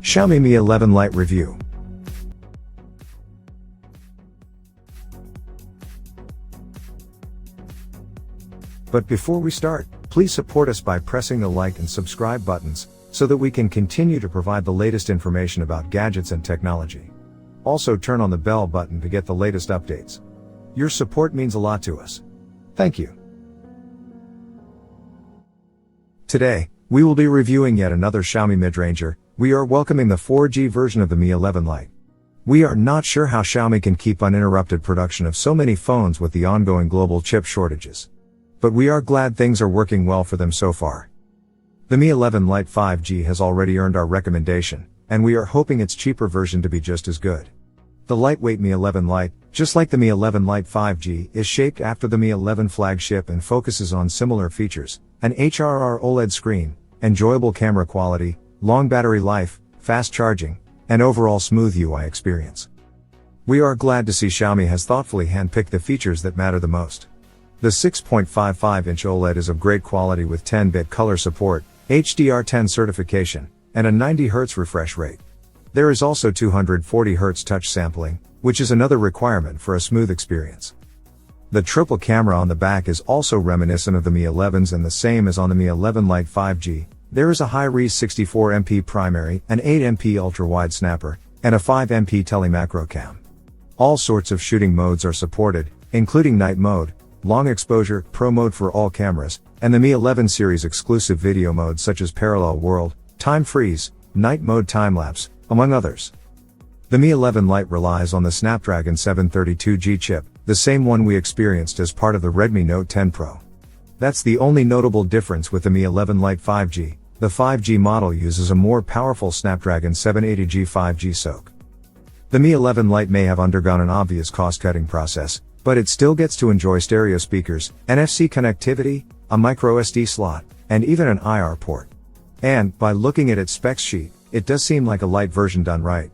Xiaomi Mi 11 Lite review. But before we start, please support us by pressing the like and subscribe buttons, so that we can continue to provide the latest information about gadgets and technology. Also turn on the bell button to get the latest updates. Your support means a lot to us. Thank you. Today, we will be reviewing yet another Xiaomi mid-ranger. We are welcoming the 4G version of the Mi 11 Lite. We are not sure how Xiaomi can keep uninterrupted production of so many phones with the ongoing global chip shortages. But we are glad things are working well for them so far. The Mi 11 Lite 5G has already earned our recommendation, and we are hoping its cheaper version to be just as good. The lightweight Mi 11 Lite, just like the Mi 11 Lite 5G, is shaped after the Mi 11 flagship and focuses on similar features: an HRR OLED screen, enjoyable camera quality, long battery life, fast charging, and overall smooth UI experience. We are glad to see Xiaomi has thoughtfully handpicked the features that matter the most. The 6.55-inch OLED is of great quality with 10-bit color support, HDR10 certification, and a 90Hz refresh rate. There is also 240Hz touch sampling, which is another requirement for a smooth experience. The triple camera on the back is also reminiscent of the Mi 11's and the same as on the Mi 11 Lite 5G. There is a high-res 64MP primary, an 8MP ultra-wide snapper, and a 5MP tele-macro cam. All sorts of shooting modes are supported, including night mode, long exposure, pro mode for all cameras, and the Mi 11 series exclusive video modes such as parallel world, time freeze, night mode time-lapse, among others. The Mi 11 Lite relies on the Snapdragon 732G chip, the same one we experienced as part of the Redmi Note 10 Pro. That's the only notable difference with the Mi 11 Lite 5G. The 5G model uses a more powerful Snapdragon 780G 5G SoC. The Mi 11 Lite may have undergone an obvious cost-cutting process, but it still gets to enjoy stereo speakers, NFC connectivity, a microSD slot, and even an IR port. And, by looking at its specs sheet, it does seem like a Lite version done right.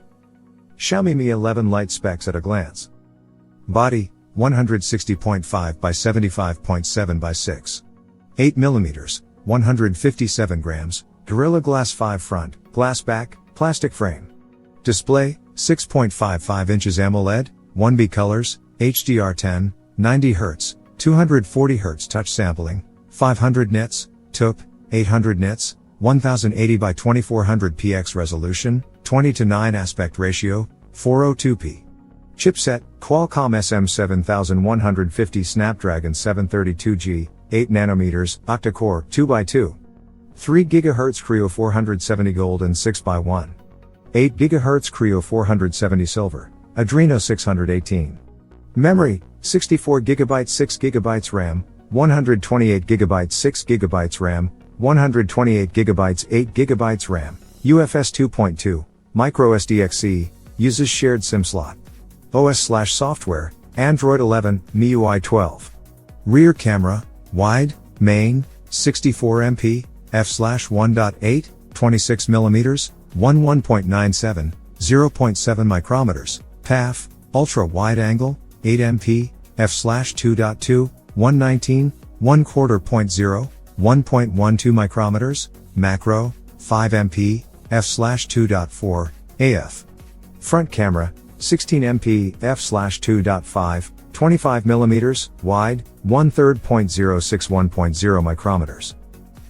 Xiaomi Mi 11 Lite specs at a glance. Body, 160.5 by 75.7 by 6. 8mm, 157 grams, Gorilla Glass 5 front, glass back, plastic frame. Display, 6.55 inches AMOLED, 1B colors, HDR10, 90Hz, 240Hz touch sampling, 500 nits, TUP, 800 nits, 1080 by 2400 px resolution, 20:9 aspect ratio, 402p. Chipset, Qualcomm SM7150 Snapdragon 732G, 8nm, octa-core, 2x2. 3 GHz Creo 470 Gold and 6x1. 8 GHz Creo 470 Silver, Adreno 618. Memory, 64 GB 6 GB RAM, 128 GB 6 GB RAM, 128 GB 8 GB RAM, UFS 2.2, microSD-XE, uses shared SIM slot. OS/software, Android 11, MIUI 12. Rear camera, wide, main, 64MP, f/1.8, 26mm, 11.97, 0.7 micrometers, PAF, ultra wide angle, 8MP, f/2.2, 119, 1/4.0, 1.12 micrometers, macro, 5MP, f/2.4, AF. Front camera, 16MP, f/2.5, 25mm, wide, 1/3.06, 1.0 micrometers.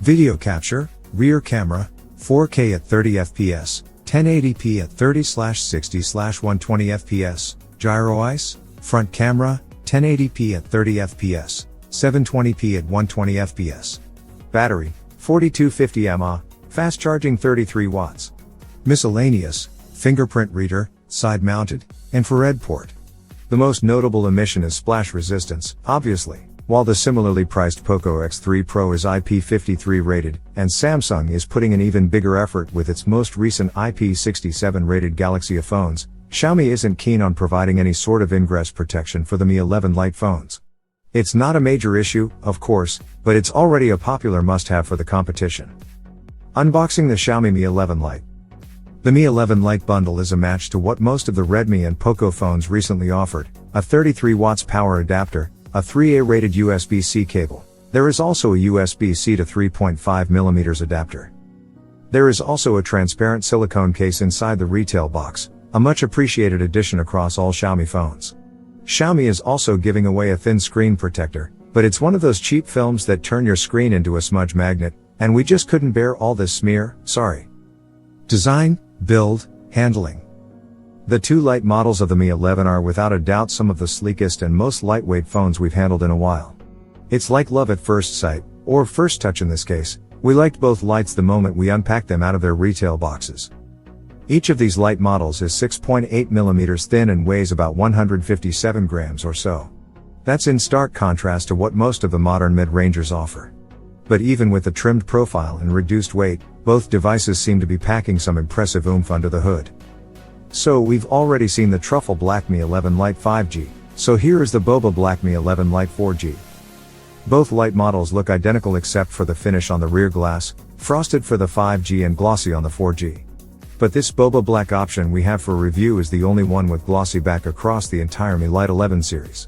Video capture, rear camera, 4K at 30fps, 1080p at 30/60/120fps, gyro ICE, front camera, 1080p at 30fps, 720p at 120fps. Battery, 4250 mAh, fast charging 33 watts. Miscellaneous, fingerprint reader, side-mounted, infrared port. The most notable omission is splash resistance, obviously, while the similarly priced Poco X3 Pro is IP53 rated, and Samsung is putting an even bigger effort with its most recent IP67 rated Galaxy phones. Xiaomi isn't keen on providing any sort of ingress protection for the Mi 11 Lite phones. It's not a major issue, of course, but it's already a popular must-have for the competition. Unboxing the Xiaomi Mi 11 Lite. The Mi 11 Lite bundle is a match to what most of the Redmi and Poco phones recently offered: a 33 watts power adapter, a 3A rated USB-C cable. There is also a USB-C to 3.5mm adapter. There is also a transparent silicone case inside the retail box, a much appreciated addition across all Xiaomi phones. Xiaomi is also giving away a thin screen protector, but it's one of those cheap films that turn your screen into a smudge magnet, and we just couldn't bear all this smear, sorry. Design, build, handling. The two Lite models of the Mi 11 are without a doubt some of the sleekest and most lightweight phones we've handled in a while. It's like love at first sight, or first touch in this case. We liked both Lites the moment we unpacked them out of their retail boxes. Each of these Lite models is 6.8mm thin and weighs about 157 grams or so. That's in stark contrast to what most of the modern mid-rangers offer. But even with the trimmed profile and reduced weight, both devices seem to be packing some impressive oomph under the hood. So we've already seen the truffle black Mi 11 Lite 5G, so here is the boba black Mi 11 Lite 4G. Both Lite models look identical except for the finish on the rear glass, frosted for the 5G and glossy on the 4G. But this boba black option we have for review is the only one with glossy back across the entire Mi Lite 11 series.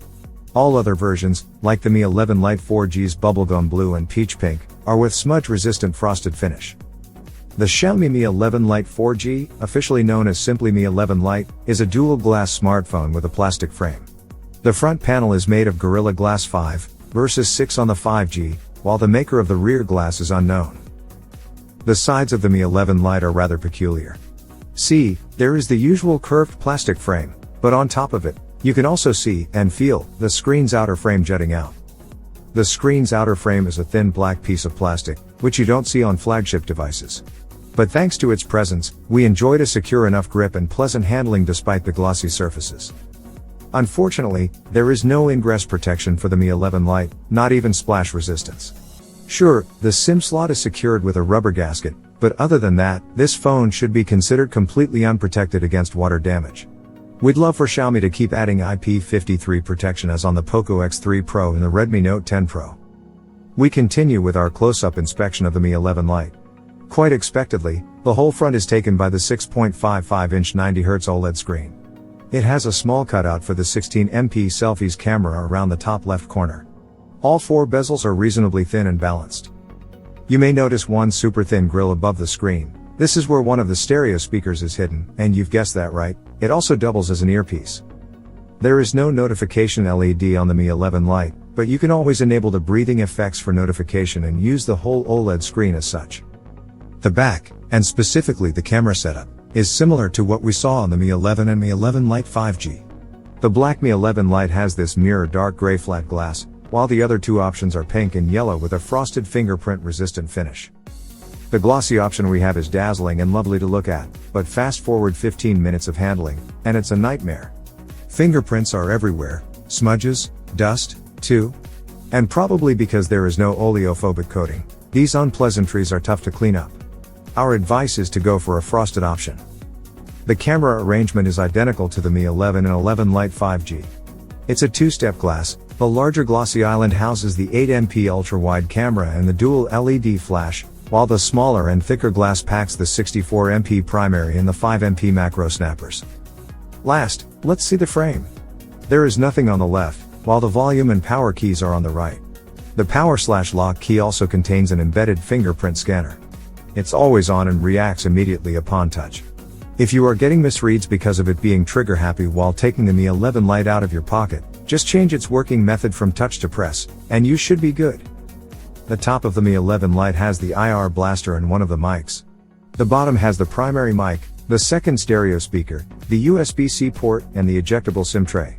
All other versions, like the Mi 11 Lite 4G's bubblegum blue and peach pink, are with smudge-resistant frosted finish. The Xiaomi Mi 11 Lite 4G, officially known as simply Mi 11 Lite, is a dual-glass smartphone with a plastic frame. The front panel is made of Gorilla Glass 5, versus 6 on the 5G, while the maker of the rear glass is unknown. The sides of the Mi 11 Lite are rather peculiar. See, there is the usual curved plastic frame, but on top of it, you can also see, and feel, the screen's outer frame jutting out. The screen's outer frame is a thin black piece of plastic, which you don't see on flagship devices. But thanks to its presence, we enjoyed a secure enough grip and pleasant handling despite the glossy surfaces. Unfortunately, there is no ingress protection for the Mi 11 Lite, not even splash resistance. Sure, the SIM slot is secured with a rubber gasket, but other than that, this phone should be considered completely unprotected against water damage. We'd love for Xiaomi to keep adding IP53 protection as on the Poco X3 Pro and the Redmi Note 10 Pro. We continue with our close-up inspection of the Mi 11 Lite. Quite expectedly, the whole front is taken by the 6.55-inch 90Hz OLED screen. It has a small cutout for the 16MP selfies camera around the top left corner. All four bezels are reasonably thin and balanced. You may notice one super thin grill above the screen. This is where one of the stereo speakers is hidden, and you've guessed that right, it also doubles as an earpiece. There is no notification LED on the Mi 11 Lite, but you can always enable the breathing effects for notification and use the whole OLED screen as such. The back, and specifically the camera setup, is similar to what we saw on the Mi 11 and Mi 11 Lite 5G. The black Mi 11 Lite has this mirror dark gray flat glass, while the other two options are pink and yellow with a frosted fingerprint resistant finish. The glossy option we have is dazzling and lovely to look at, but fast forward 15 minutes of handling, and it's a nightmare. Fingerprints are everywhere, smudges, dust, too. And probably because there is no oleophobic coating, these unpleasantries are tough to clean up. Our advice is to go for a frosted option. The camera arrangement is identical to the Mi 11 and 11 Lite 5G. It's a two-step glass. The larger glossy island houses the 8MP ultra-wide camera and the dual LED flash, while the smaller and thicker glass packs the 64MP primary and the 5MP macro snappers. Last, let's see the frame. There is nothing on the left, while the volume and power keys are on the right. The power/lock key also contains an embedded fingerprint scanner. It's always on and reacts immediately upon touch. If you are getting misreads because of it being trigger happy while taking the Mi 11 Lite out of your pocket, just change its working method from touch to press, and you should be good. The top of the Mi 11 Lite has the IR blaster and one of the mics. The bottom has the primary mic, the second stereo speaker, the USB-C port, and the ejectable SIM tray.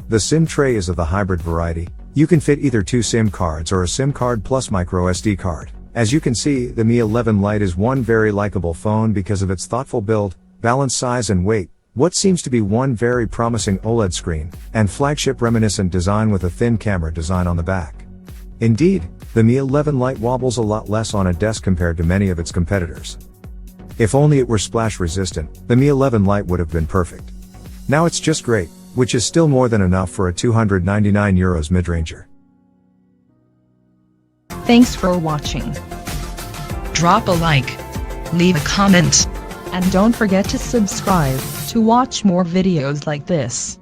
The SIM tray is of the hybrid variety. You can fit either two SIM cards or a SIM card plus micro SD card. As you can see, the Mi 11 Lite is one very likable phone because of its thoughtful build, balanced size and weight, what seems to be one very promising OLED screen, and flagship reminiscent design with a thin camera design on the back. Indeed, the Mi 11 Lite wobbles a lot less on a desk compared to many of its competitors. If only it were splash resistant, the Mi 11 Lite would have been perfect. Now it's just great, which is still more than enough for a €299 mid-ranger. Thanks for watching. Drop a like, leave a comment, and don't forget to subscribe to watch more videos like this.